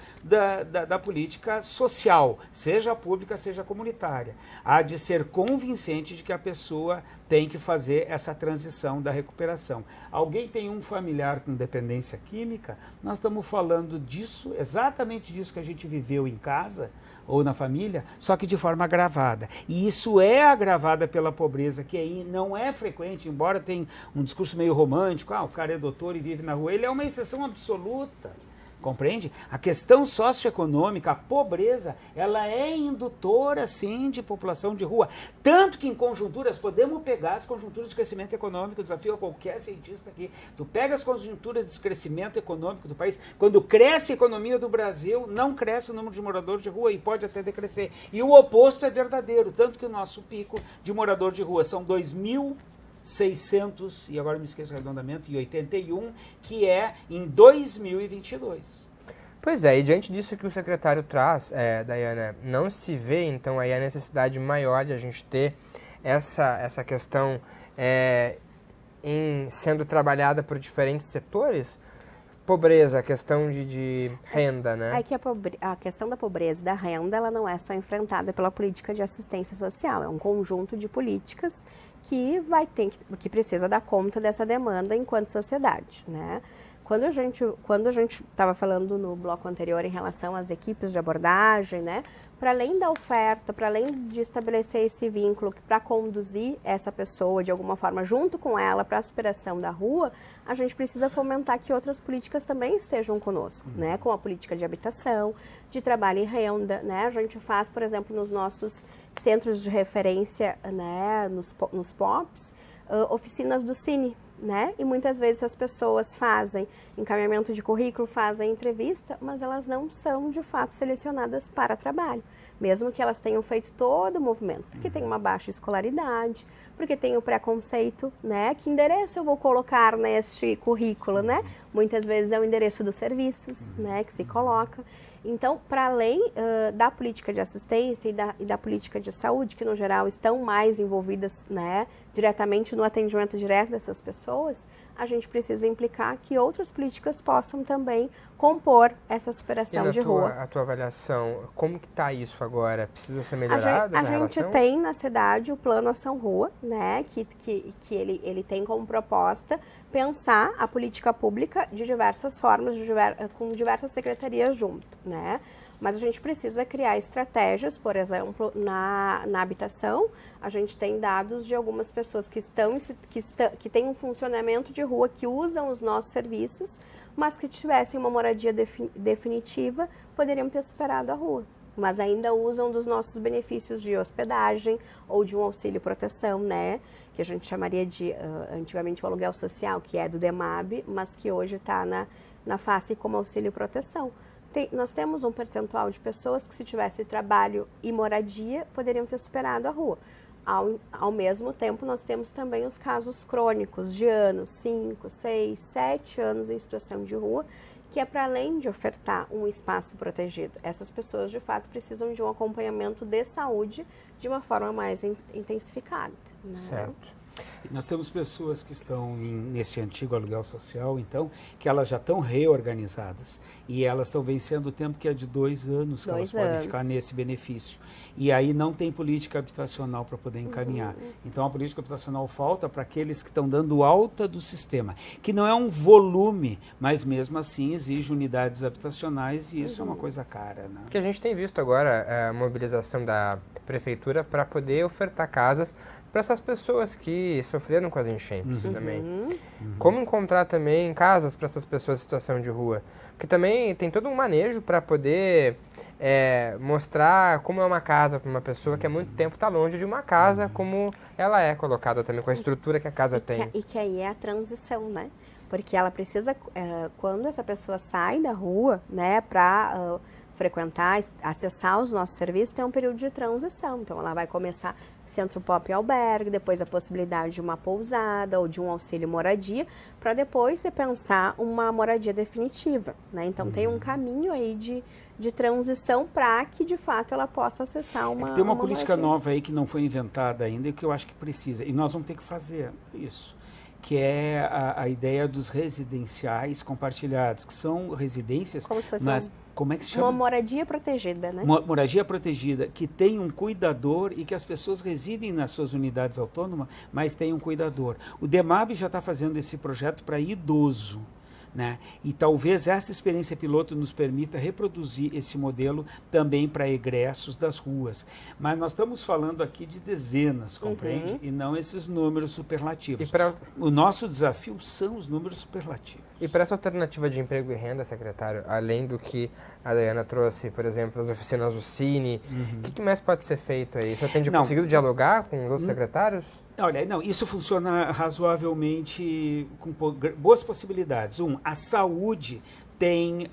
da política social, seja pública, seja comunitária. Há de ser convincente de que a pessoa tem que fazer essa transição da recuperação. Alguém tem um familiar com dependência química? Nós estamos falando disso, exatamente disso que a gente viveu em casa ou na família, só que de forma agravada. E isso é agravada pela pobreza, que aí não é frequente, embora tenha um discurso meio romântico, o cara é doutor e vive na rua, ele é uma exceção absoluta. Compreende? A questão socioeconômica, a pobreza, ela é indutora, sim, de população de rua. Tanto que em conjunturas, podemos pegar as conjunturas de crescimento econômico, desafio a qualquer cientista aqui. Tu pega as conjunturas de crescimento econômico do país, quando cresce a economia do Brasil, não cresce o número de moradores de rua e pode até decrescer. E o oposto é verdadeiro, tanto que o nosso pico de morador de rua são 2.600, e agora me esqueço o arredondamento, e 81, que é em 2022. Pois é, e diante disso que o secretário traz, Daiana, não se vê então aí a necessidade maior de a gente ter essa questão sendo trabalhada por diferentes setores? Pobreza, a questão de renda, né? É que a questão da pobreza e da renda, ela não é só enfrentada pela política de assistência social, é um conjunto de políticas que precisa dar conta dessa demanda enquanto sociedade, né? Quando a gente estava falando no bloco anterior em relação às equipes de abordagem, né? para além da oferta, para além de estabelecer esse vínculo para conduzir essa pessoa de alguma forma junto com ela para a superação da rua, a gente precisa fomentar que outras políticas também estejam conosco, né? Como a política de habitação, de trabalho em renda, né? A gente faz, por exemplo, nos nossos centros de referência, né? Nos POPs, oficinas do Cine, né? E muitas vezes as pessoas fazem encaminhamento de currículo, fazem entrevista, mas elas não são de fato selecionadas para trabalho, mesmo que elas tenham feito todo o movimento, porque tem uma baixa escolaridade, porque tem o preconceito, né? Que endereço eu vou colocar neste currículo, né? Muitas vezes é o endereço dos serviços, né? Que se coloca. Então, para além da política de assistência e da política de saúde, que no geral estão mais envolvidas, né, diretamente no atendimento direto dessas pessoas, a gente precisa implicar que outras políticas possam também compor essa superação de rua. A tua avaliação, como que está isso agora? Precisa ser melhorado essa relação? A gente tem na cidade o Plano Ação Rua, né, que ele tem como proposta pensar a política pública de diversas formas, com diversas secretarias junto, né? Mas a gente precisa criar estratégias, por exemplo, na habitação, a gente tem dados de algumas pessoas que têm um funcionamento de rua, que usam os nossos serviços, mas que tivessem uma moradia definitiva, poderiam ter superado a rua. Mas ainda usam dos nossos benefícios de hospedagem ou de um auxílio proteção, né? Que a gente chamaria de, antigamente, o aluguel social, que é do DEMAB, mas que hoje está na face como auxílio proteção. Nós temos um percentual de pessoas que, se tivesse trabalho e moradia, poderiam ter superado a rua. Ao mesmo tempo, nós temos também os casos crônicos de anos, 5, 6, 7 anos em situação de rua, que é para além de ofertar um espaço protegido. Essas pessoas, de fato, precisam de um acompanhamento de saúde de uma forma mais intensificada. Né? Certo. Nós temos pessoas que estão nesse antigo aluguel social, então, que elas já estão reorganizadas e elas estão vencendo o tempo que é de 2 anos que elas podem ficar nesse benefício. E aí não tem política habitacional para poder encaminhar. Então a política habitacional falta para aqueles que estão dando alta do sistema, que não é um volume, mas mesmo assim exige unidades habitacionais e isso é uma coisa cara. Né? Que a gente tem visto agora a mobilização da prefeitura para poder ofertar casas para essas pessoas que sofreram com as enchentes também. Como encontrar também casas para essas pessoas em situação de rua? Porque também tem todo um manejo para poder mostrar como é uma casa para uma pessoa que há muito tempo está longe de uma casa, como ela é colocada também, com a estrutura que a casa tem. E que aí é a transição, né? Porque ela precisa, quando essa pessoa sai da rua, né, para frequentar, acessar os nossos serviços, tem um período de transição. Então, ela vai começar centro pop e albergue, depois a possibilidade de uma pousada ou de um auxílio moradia, para depois você pensar uma moradia definitiva, né? Então, tem um caminho aí de transição para que, de fato, ela possa acessar uma tem uma política moradia nova aí que não foi inventada ainda e que eu acho que precisa. E nós vamos ter que fazer isso, que é a ideia dos residenciais compartilhados, que são residências, como se fosse mas como é que se chama? Uma moradia protegida, né? Moradia protegida, que tem um cuidador e que as pessoas residem nas suas unidades autônomas, mas tem um cuidador. O DEMAB já está fazendo esse projeto para idoso. Né? E talvez essa experiência piloto nos permita reproduzir esse modelo também para egressos das ruas. Mas nós estamos falando aqui de dezenas, compreende? E não esses números superlativos. O nosso desafio são os números superlativos. E para essa alternativa de emprego e renda, secretário, além do que a Daiana trouxe, por exemplo, as oficinas do Cine, o que mais pode ser feito aí? Você tem conseguido dialogar com os outros secretários? Olha, não, isso funciona razoavelmente com boas possibilidades. A saúde tem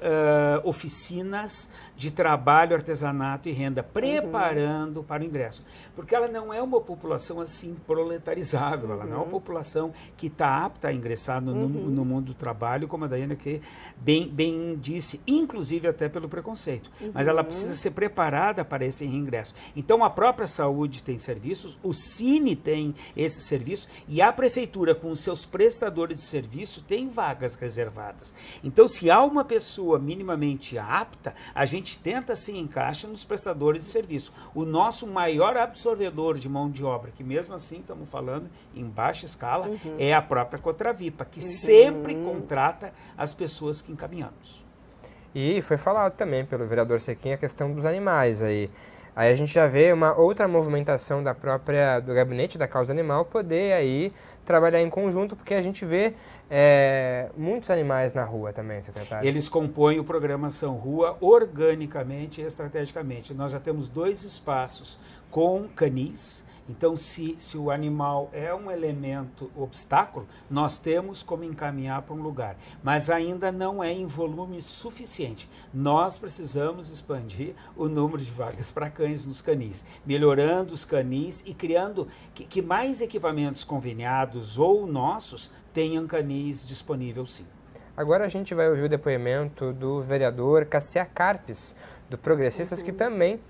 oficinas de trabalho, artesanato e renda preparando para o ingresso. Porque ela não é uma população assim proletarizável, ela não é uma população que está apta a ingressar no mundo do trabalho, como a Daiana que bem disse, inclusive até pelo preconceito. Mas ela precisa ser preparada para esse reingresso. Então a própria saúde tem serviços, o Cine tem esse serviço e a prefeitura com os seus prestadores de serviço tem vagas reservadas. Então se há uma pessoa minimamente apta, a gente tenta se encaixar nos prestadores de serviço. O nosso maior absorvedor de mão de obra, que mesmo assim estamos falando em baixa escala, é a própria Cotravipa, que sempre contrata as pessoas que encaminhamos. E foi falado também pelo vereador Sequim a questão dos animais aí. Aí a gente já vê uma outra movimentação do gabinete da causa animal poder aí trabalhar em conjunto, porque a gente vê muitos animais na rua também, secretário. Eles compõem o programa Ação Rua organicamente e estrategicamente. Nós já temos 2 espaços com canis. Então, se o animal é um elemento obstáculo, nós temos como encaminhar para um lugar. Mas ainda não é em volume suficiente. Nós precisamos expandir o número de vagas para cães nos canis, melhorando os canis e criando que mais equipamentos conveniados ou nossos tenham canis disponíveis, sim. Agora a gente vai ouvir o depoimento do vereador Cassiá Carpes, do Progressistas, que também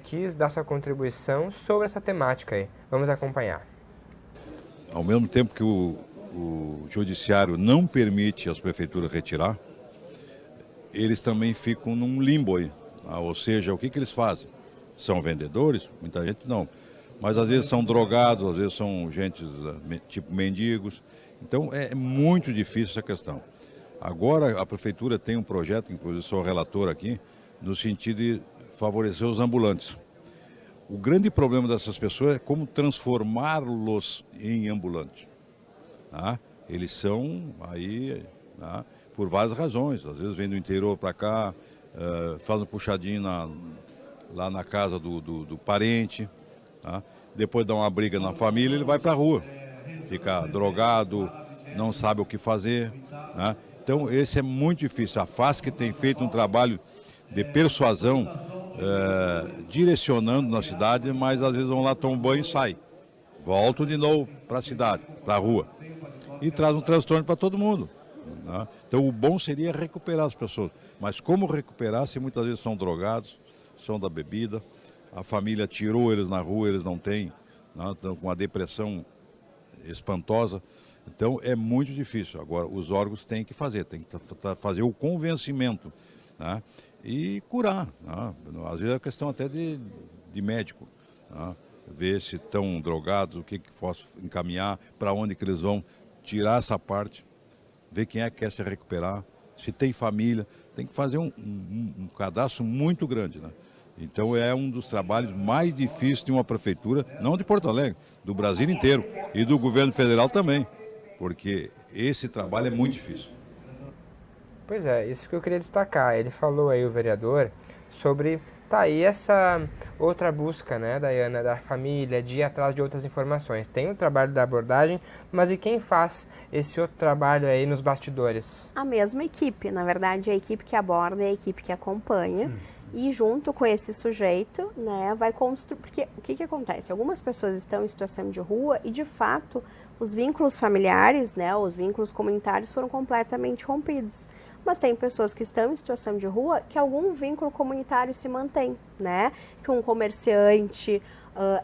quis dar sua contribuição sobre essa temática aí. Vamos acompanhar. Ao mesmo tempo que o judiciário não permite as prefeituras retirar, eles também ficam num limbo aí. Ou seja, o que eles fazem? São vendedores? Muita gente não. Mas às vezes são drogados, às vezes são gente tipo mendigos. Então é muito difícil essa questão. Agora a prefeitura tem um projeto, inclusive sou relator aqui, no sentido de favorecer os ambulantes. O grande problema dessas pessoas é como transformá-los em ambulantes. Tá? Eles são aí, tá, por várias razões. Às vezes vêm do interior para cá, fazem um puxadinho lá na casa do parente. Tá? Depois dá uma briga na família, ele vai para a rua. Fica drogado, não sabe o que fazer. Né? Então esse é muito difícil. A FASC tem feito um trabalho de persuasão, direcionando na cidade, mas às vezes vão lá, tomam banho e saem. Voltam de novo para a cidade, para a rua. E traz um transtorno para todo mundo. Né? Então o bom seria recuperar as pessoas. Mas como recuperar se muitas vezes são drogados, são da bebida, a família tirou eles na rua, eles não têm, né? Estão com uma depressão espantosa. Então é muito difícil. Agora os órgãos têm que fazer o convencimento, né? E curar. Né? Às vezes é questão até de médico. Né? Ver se estão drogados, o que posso encaminhar, para onde que eles vão tirar essa parte, ver quem é que quer se recuperar, se tem família. Tem que fazer um cadastro muito grande. Né? Então é um dos trabalhos mais difíceis de uma prefeitura, não de Porto Alegre, do Brasil inteiro e do governo federal também, porque esse trabalho é muito difícil. Pois é, isso que eu queria destacar. Ele falou aí, o vereador, sobre aí essa outra busca, né, Daiana, da família, de ir atrás de outras informações. Tem o trabalho da abordagem, mas e quem faz esse outro trabalho aí nos bastidores? A mesma equipe, na verdade, a equipe que aborda é a equipe que acompanha. E junto com esse sujeito, né, vai construir... Porque o que acontece? Algumas pessoas estão em situação de rua e, de fato, os vínculos familiares, né, os vínculos comunitários foram completamente rompidos. Mas tem pessoas que estão em situação de rua que algum vínculo comunitário se mantém, né? Que um comerciante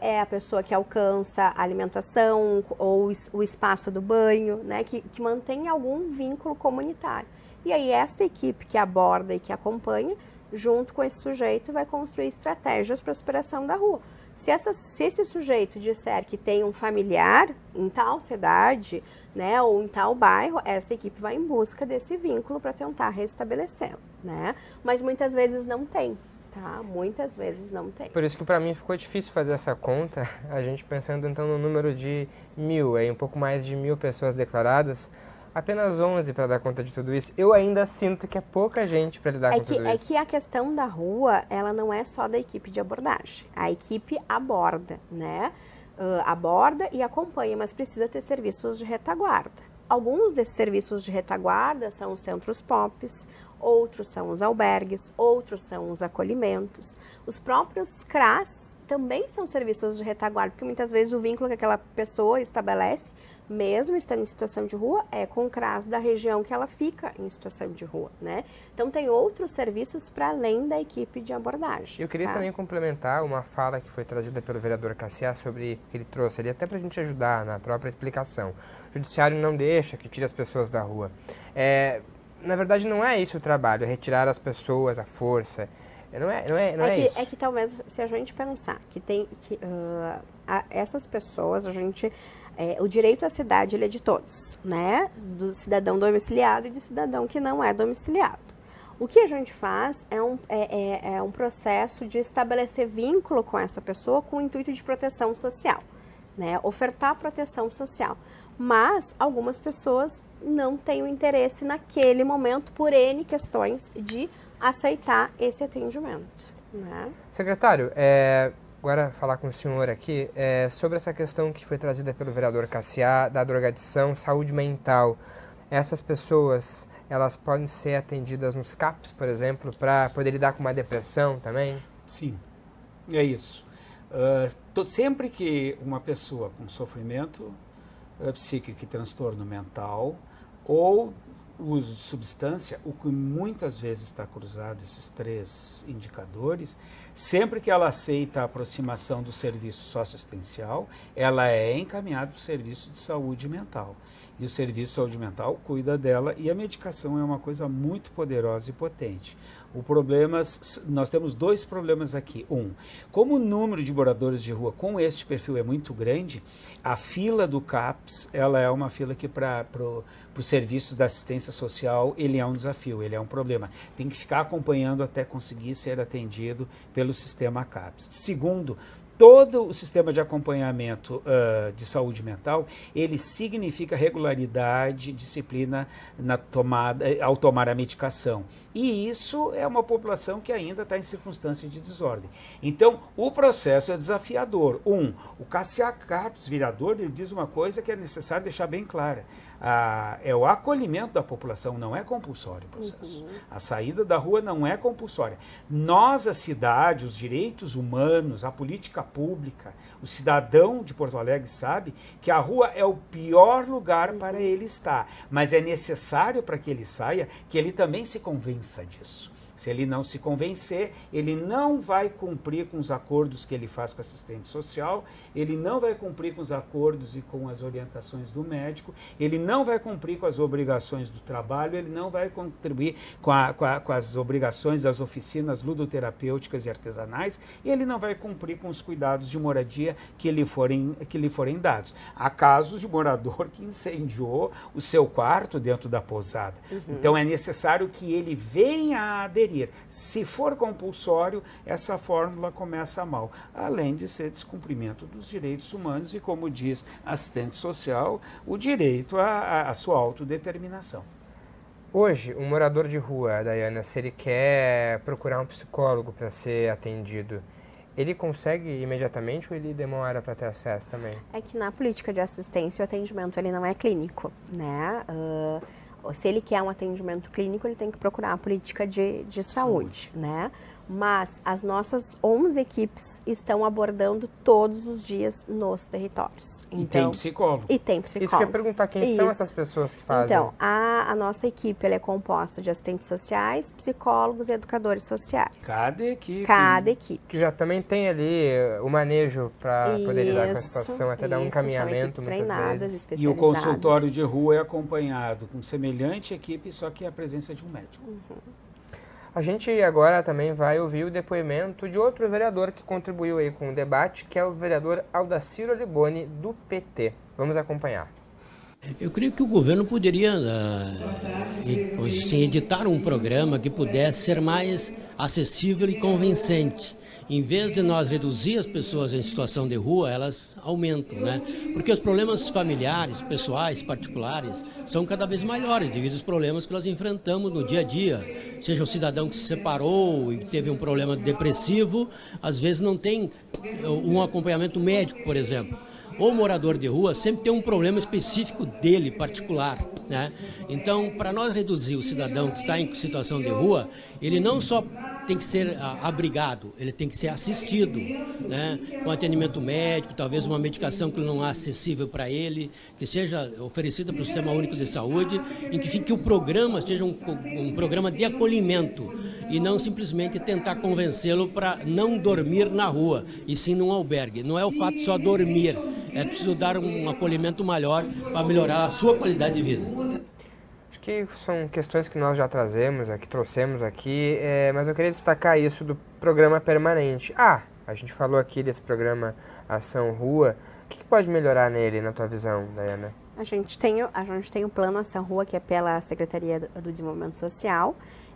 é a pessoa que alcança a alimentação ou o espaço do banho, né? Que mantém algum vínculo comunitário. E aí essa equipe que aborda e que acompanha, junto com esse sujeito, vai construir estratégias para a superação da rua. Se esse sujeito disser que tem um familiar em tal cidade, né, ou em tal bairro, essa equipe vai em busca desse vínculo para tentar restabelecê-lo, né? Mas muitas vezes não tem, tá? Muitas vezes não tem. Por isso que para mim ficou difícil fazer essa conta, a gente pensando então no número de 1.000, aí um pouco mais de 1.000 pessoas declaradas, apenas 11 para dar conta de tudo isso. Eu ainda sinto que é pouca gente para lidar com tudo isso. É que a questão da rua, ela não é só da equipe de abordagem. A equipe aborda, né? Aborda e acompanha, mas precisa ter serviços de retaguarda. Alguns desses serviços de retaguarda são os centros POPs, outros são os albergues, outros são os acolhimentos. Os próprios CRAS também são serviços de retaguarda, porque muitas vezes o vínculo que aquela pessoa estabelece, mesmo estando em situação de rua, é com o CRAS da região que ela fica em situação de rua, né? Então tem outros serviços para além da equipe de abordagem. Eu queria também complementar uma fala que foi trazida pelo vereador Cassiá sobre que ele trouxe ali, até para a gente ajudar na própria explicação. O judiciário não deixa que tire as pessoas da rua. Na verdade não é isso o trabalho, é retirar as pessoas à força. Não é isso. É que talvez, se a gente pensar que essas pessoas, o direito à cidade ele é de todos, né? Do cidadão domiciliado e do cidadão que não é domiciliado. O que a gente faz é um processo de estabelecer vínculo com essa pessoa com o intuito de proteção social, né? Ofertar proteção social. Mas algumas pessoas não têm o interesse naquele momento por N questões de aceitar esse atendimento, né? Secretário, agora falar com o senhor aqui sobre essa questão que foi trazida pelo vereador Cassiá, da drogadição, saúde mental. Essas pessoas, elas podem ser atendidas nos CAPs, por exemplo, para poder lidar com uma depressão também? Sim, é isso. Sempre que uma pessoa com sofrimento psíquico e transtorno mental ou uso de substância, o que muitas vezes está cruzado, esses 3 indicadores, sempre que ela aceita a aproximação do serviço socioassistencial, ela é encaminhada para o serviço de saúde mental. E o serviço de saúde mental cuida dela e a medicação é uma coisa muito poderosa e potente. O problema, nós temos 2 problemas aqui. Como o número de moradores de rua com este perfil é muito grande, a fila do CAPS, ela é uma fila que para os serviços da assistência social, ele é um desafio, ele é um problema. Tem que ficar acompanhando até conseguir ser atendido pelo sistema CAPS. Segundo, todo o sistema de acompanhamento de saúde mental, ele significa regularidade, disciplina ao tomar a medicação. E isso é uma população que ainda está em circunstância de desordem. Então, o processo é desafiador. O Cassiá Carpes, vereador, ele diz uma coisa que é necessário deixar bem clara. É o acolhimento da população, não é compulsório o processo. A saída da rua não é compulsória. Nós, a cidade, os direitos humanos, a política pública, o cidadão de Porto Alegre sabe que a rua é o pior lugar para ele estar. Mas é necessário para que ele saia que ele também se convença disso. Se ele não se convencer, ele não vai cumprir com os acordos que ele faz com o assistente social, ele não vai cumprir com os acordos e com as orientações do médico, ele não vai cumprir com as obrigações do trabalho, ele não vai contribuir com as obrigações das oficinas ludoterapêuticas e artesanais, e ele não vai cumprir com os cuidados de moradia que lhe forem dados. Há casos de morador que incendiou o seu quarto dentro da pousada. Então é necessário que ele venha a aderir. Se for compulsório, essa fórmula começa mal, além de ser descumprimento dos direitos humanos e, como diz assistente social, o direito à sua autodeterminação. Hoje, um morador de rua, Daiana, se ele quer procurar um psicólogo para ser atendido, ele consegue imediatamente ou ele demora para ter acesso também? É que na política de assistência o atendimento ele não é clínico, né? Se ele quer um atendimento clínico, ele tem que procurar a política de saúde, né? Mas as nossas 11 equipes estão abordando todos os dias nos territórios. Então, e tem psicólogo. E tem psicólogo. Isso que eu ia perguntar, quem são essas pessoas que fazem? Então, a nossa equipe ela é composta de assistentes sociais, psicólogos e educadores sociais. Cada equipe. Cada equipe. Que já também tem ali o manejo para poder lidar com a situação, até dar um encaminhamento muitas vezes. E o consultório de rua é acompanhado com semelhante equipe, só que a presença de um médico. A gente agora também vai ouvir o depoimento de outro vereador que contribuiu aí com o debate, que é o vereador Aldacir Oliboni, do PT. Vamos acompanhar. Eu creio que o governo poderia editar um programa que pudesse ser mais acessível e convincente. Em vez de nós reduzir as pessoas em situação de rua, elas aumentam, né? Porque os problemas familiares, pessoais, particulares, são cada vez maiores devido aos problemas que nós enfrentamos no dia a dia. Seja o cidadão que se separou e teve um problema depressivo, às vezes não tem um acompanhamento médico, por exemplo. O morador de rua sempre tem um problema específico dele, particular, né? Então, para nós reduzir o cidadão que está em situação de rua, ele não só tem que ser abrigado, ele tem que ser assistido, né? Com atendimento médico, talvez uma medicação que não é acessível para ele, que seja oferecida pelo Sistema Único de Saúde, em que o programa seja um programa de acolhimento e não simplesmente tentar convencê-lo para não dormir na rua, e sim num albergue. Não é o fato de só dormir, é preciso dar um acolhimento maior para melhorar a sua qualidade de vida. Que são questões que nós já trouxemos aqui, mas eu queria destacar isso do programa permanente. A gente falou aqui desse programa Ação Rua. O que pode melhorar nele, na tua visão, Daiana? A gente tem o plano Ação Rua, que é pela Secretaria do Desenvolvimento Social,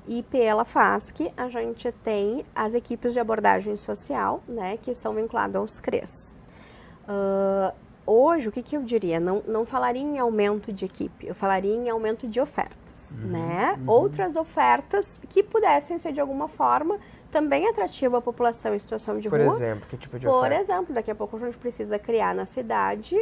E pela FASC, a gente tem as equipes de abordagem social, né, que são vinculadas aos CREs. Hoje, o que eu diria? Não falaria em aumento de equipe, eu falaria em aumento de ofertas, né? Outras ofertas que pudessem ser, de alguma forma, também atrativa à população em situação de rua. Por exemplo, que tipo de Por oferta? exemplo, daqui a pouco a gente precisa criar na cidade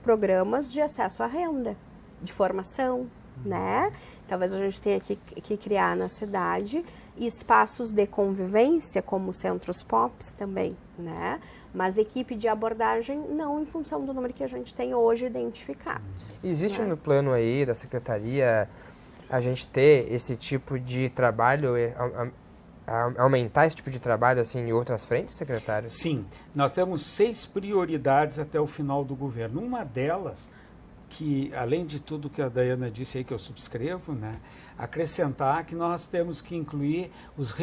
programas de acesso à renda, de formação, né? Talvez a gente tenha que criar na cidade espaços de convivência, como centros POPs também, né? Mas equipe de abordagem não, em função do número que a gente tem hoje identificado. Existe né? no plano aí da secretaria a gente ter esse tipo de trabalho, aumentar esse tipo de trabalho assim em outras frentes, secretário? Sim, nós temos 6 prioridades até o final do governo. Uma delas, que além de tudo que a Daiana disse aí, que eu subscrevo, né, acrescentar que nós temos que incluir os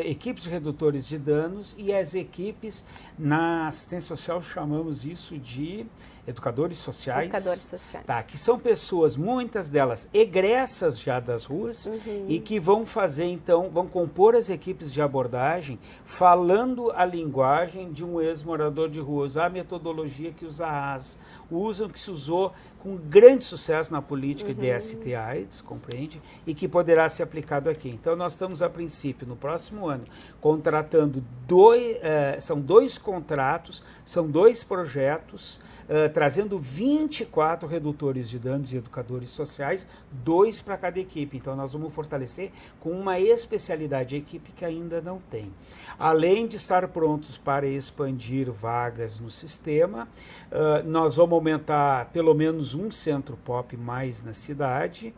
equipes de redutores de danos e as equipes na assistência social, chamamos isso de educadores sociais. Educadores sociais. Tá, que são pessoas, muitas delas egressas já das ruas e que vão fazer, então, vão compor as equipes de abordagem falando a linguagem de um ex-morador de rua, usar a metodologia que os AAs usam, que se usou com grande sucesso na política de DST-AIDS, compreende? E que poderá ser aplicado aqui. Então, nós estamos, a princípio, no próximo ano, contratando são 2 contratos, são 2 projetos, trazendo 24 redutores de danos e educadores sociais, 2 para cada equipe. Então, nós vamos fortalecer com uma especialidade a equipe que ainda não tem. Além de estar prontos para expandir vagas no sistema, nós vamos aumentar pelo menos um centro POP mais na cidade,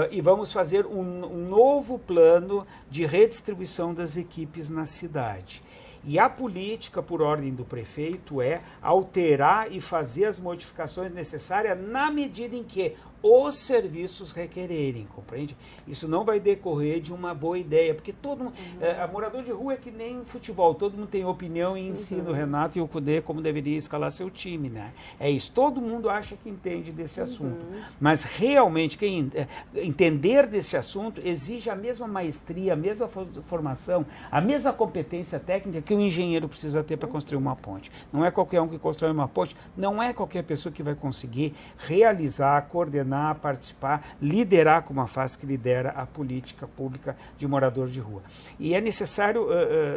e vamos fazer um novo plano de redistribuição das equipes na cidade. E a política, por ordem do prefeito, é alterar e fazer as modificações necessárias na medida em que os serviços requererem, compreende? Isso não vai decorrer de uma boa ideia, porque todo mundo, a morador de rua é que nem futebol, todo mundo tem opinião e ensina o Renato e o Cudê como deveria escalar seu time, né? É isso, todo mundo acha que entende desse assunto, mas realmente quem entender desse assunto exige a mesma maestria, a mesma formação, a mesma competência técnica que o engenheiro precisa ter para construir uma ponte. Não é qualquer um que constrói uma ponte, não é qualquer pessoa que vai conseguir realizar, coordenar, participar, liderar como a FASC que lidera a política pública de morador de rua. E é necessário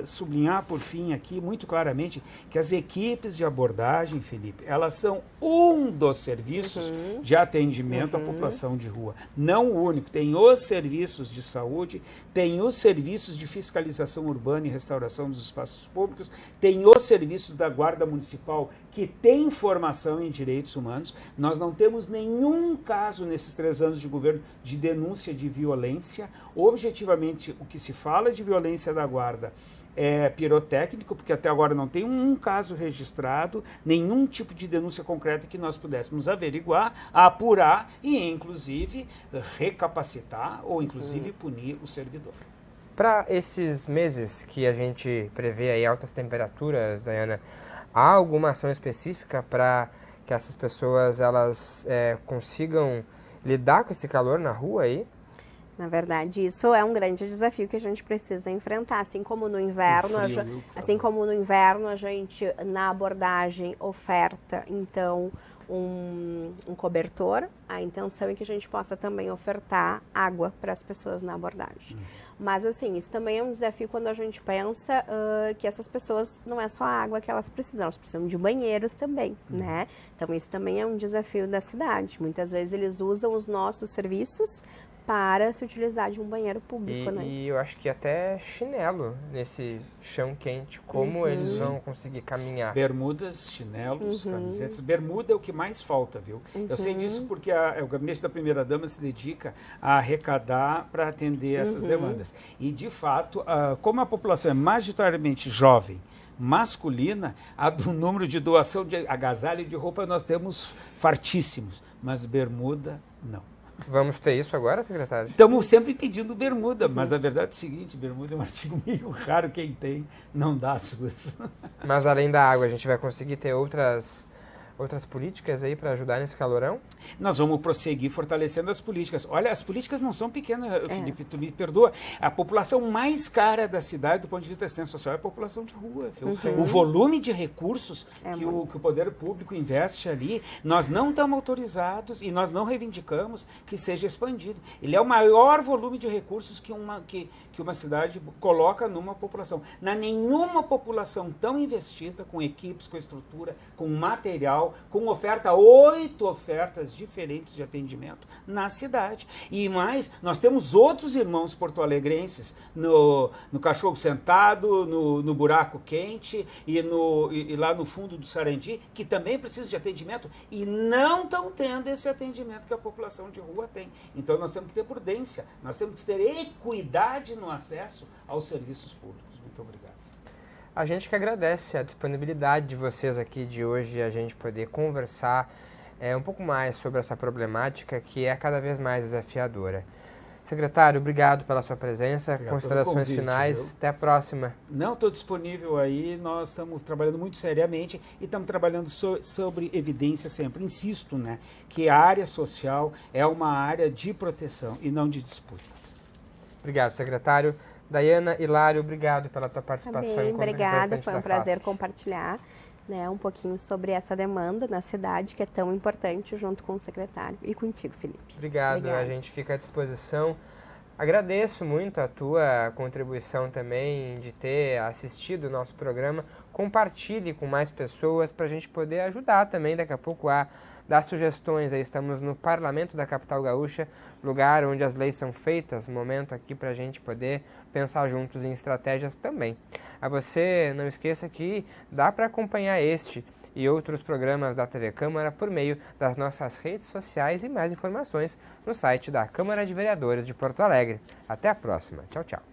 sublinhar, por fim, aqui, muito claramente, que as equipes de abordagem, Felipe, elas são um dos serviços de atendimento à população de rua. Não o único. Tem os serviços de saúde, tem os serviços de fiscalização urbana e restauração dos espaços públicos, tem os serviços da Guarda Municipal, que tem formação em direitos humanos. Nós não temos nenhum caso nesses 3 anos de governo de denúncia de violência. Objetivamente, o que se fala de violência da Guarda é pirotécnico, porque até agora não tem um caso registrado, nenhum tipo de denúncia concreta que nós pudéssemos averiguar, apurar e, inclusive, recapacitar ou, inclusive, punir o servidor. Para esses meses que a gente prevê aí altas temperaturas, Daiana, há alguma ação específica para que essas pessoas elas consigam lidar com esse calor na rua aí? Na verdade, isso é um grande desafio que a gente precisa enfrentar, assim como no inverno, a gente na abordagem oferta, então, um cobertor, a intenção é que a gente possa também ofertar água para as pessoas na abordagem. Mas, assim, isso também é um desafio quando a gente pensa que essas pessoas, não é só a água que elas precisam de banheiros também, né? Então, isso também é um desafio da cidade. Muitas vezes eles usam os nossos serviços para se utilizar de um banheiro público, né? E eu acho que até chinelo nesse chão quente, como eles vão conseguir caminhar? Bermudas, chinelos, camisetas. Bermuda é o que mais falta, viu? Eu sei disso porque o gabinete da primeira-dama se dedica a arrecadar para atender essas demandas. E, de fato, como a população é majoritariamente jovem, masculina, do número de doação de agasalho e de roupa nós temos fartíssimos, mas bermuda, não. Vamos ter isso agora, secretário? Estamos sempre pedindo bermuda, mas a verdade é o seguinte, bermuda é um artigo meio raro, quem tem não dá as suas. Mas além da água, a gente vai conseguir ter outras políticas aí para ajudar nesse calorão? Nós vamos prosseguir fortalecendo as políticas. Olha, as políticas não são pequenas, Felipe, tu me perdoa. A população mais cara da cidade, do ponto de vista da assistência social, é a população de rua. O volume de recursos que o poder público investe ali, nós não estamos autorizados e nós não reivindicamos que seja expandido. Ele é o maior volume de recursos que uma cidade coloca numa população. Não há nenhuma população tão investida com equipes, com estrutura, com material, com oferta, 8 ofertas diferentes de atendimento na cidade. E mais, nós temos outros irmãos porto-alegrenses no Cachorro Sentado, no Buraco Quente e lá no fundo do Sarandi, que também precisam de atendimento e não estão tendo esse atendimento que a população de rua tem. Então nós temos que ter prudência, nós temos que ter equidade no acesso aos serviços públicos. Muito obrigado. A gente que agradece a disponibilidade de vocês aqui de hoje, a gente poder conversar um pouco mais sobre essa problemática que é cada vez mais desafiadora. Secretário, obrigado pela sua presença. Obrigado. Considerações Convite, finais. viu? Até a próxima. Não, estou disponível aí, nós estamos trabalhando muito seriamente e estamos trabalhando sobre evidência sempre. Insisto, né, que a área social é uma área de proteção e não de disputa. Obrigado, secretário. Daiana, Hilário, obrigado pela tua participação. Também, enquanto obrigada, representante foi um da prazer FASP. compartilhar, né, um pouquinho sobre essa demanda na cidade, que é tão importante, junto com o secretário e contigo, Felipe. Obrigado, Obrigada. a gente fica à disposição. Agradeço muito a tua contribuição também de ter assistido o nosso programa. Compartilhe com mais pessoas para a gente poder ajudar também daqui a pouco a dar sugestões. Aí estamos no Parlamento da Capital Gaúcha, lugar onde as leis são feitas, momento aqui para a gente poder pensar juntos em estratégias também. A você, não esqueça que dá para acompanhar este e outros programas da TV Câmara por meio das nossas redes sociais e mais informações no site da Câmara de Vereadores de Porto Alegre. Até a próxima. Tchau, tchau.